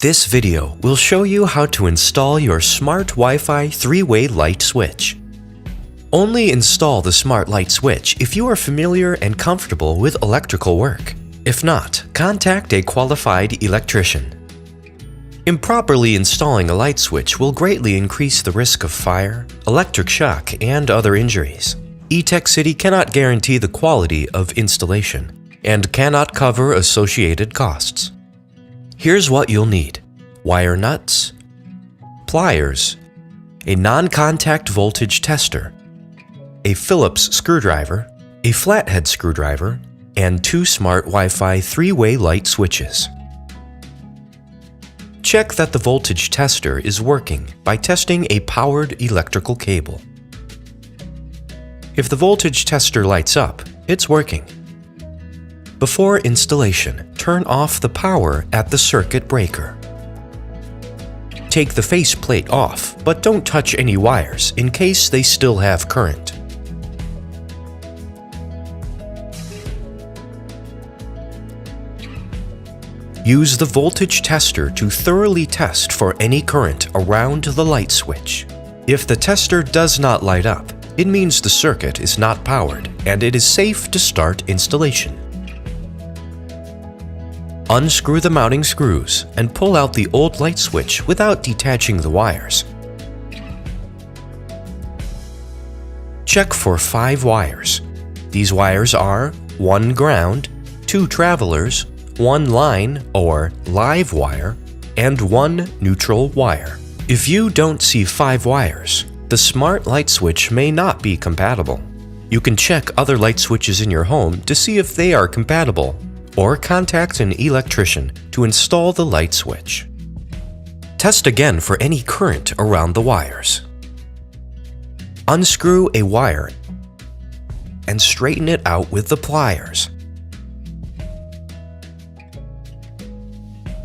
This video will show you how to install your smart Wi-Fi 3-way light switch. Only install the smart light switch if you are familiar and comfortable with electrical work. If not, contact a qualified electrician. Improperly installing a light switch will greatly increase the risk of fire, electric shock, and other injuries. Etekcity cannot guarantee the quality of installation and cannot cover associated costs. Here's what you'll need: wire nuts, pliers, a non-contact voltage tester, a Phillips screwdriver, a flathead screwdriver, and 2 smart Wi-Fi 3-way light switches. Check that the voltage tester is working by testing a powered electrical cable. If the voltage tester lights up, it's working. Before installation, turn off the power at the circuit breaker. Take the faceplate off, but don't touch any wires in case they still have current. Use the voltage tester to thoroughly test for any current around the light switch. If the tester does not light up, it means the circuit is not powered and it is safe to start installation. Unscrew the mounting screws and pull out the old light switch without detaching the wires. Check for 5 wires. These wires are 1 ground, 2 travelers, 1 line or live wire, and 1 neutral wire. If you don't see 5 wires, the smart light switch may not be compatible. You can check other light switches in your home to see if they are compatible, or contact an electrician to install the light switch. Test again for any current around the wires. Unscrew a wire and straighten it out with the pliers.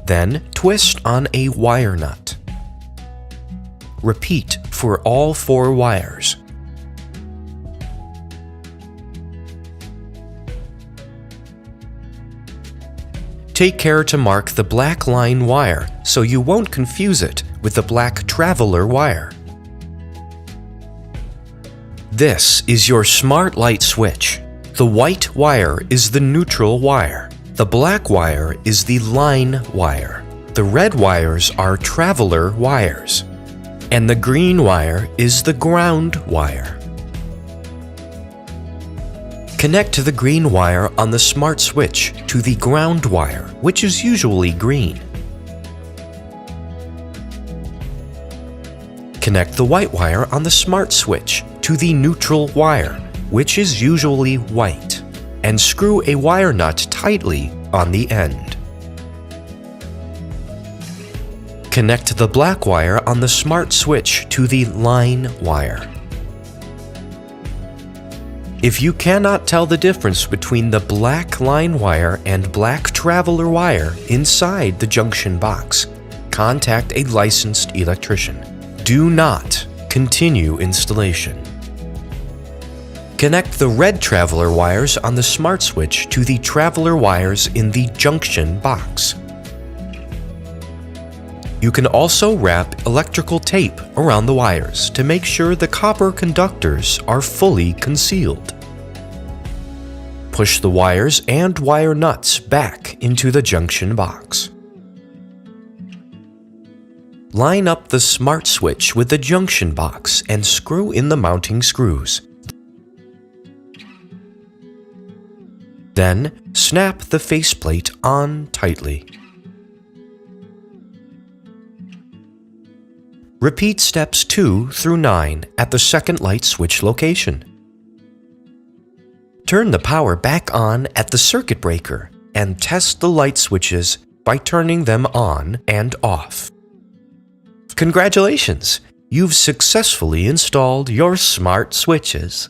Then twist on a wire nut. Repeat for all 4 wires. Take care to mark the black line wire so you won't confuse it with the black traveler wire. This is your smart light switch. The white wire is the neutral wire. The black wire is the line wire. The red wires are traveler wires. And the green wire is the ground wire. Connect the green wire on the smart switch to the ground wire, which is usually green. Connect the white wire on the smart switch to the neutral wire, which is usually white, and screw a wire nut tightly on the end. Connect the black wire on the smart switch to the line wire. If you cannot tell the difference between the black line wire and black traveler wire inside the junction box, contact a licensed electrician. Do not continue installation. Connect the red traveler wires on the smart switch to the traveler wires in the junction box. You can also wrap electrical tape around the wires to make sure the copper conductors are fully concealed. Push the wires and wire nuts back into the junction box. Line up the smart switch with the junction box and screw in the mounting screws. Then, snap the faceplate on tightly. Repeat steps 2 through 9 at the second light switch location. Turn the power back on at the circuit breaker and test the light switches by turning them on and off. Congratulations! You've successfully installed your smart switches.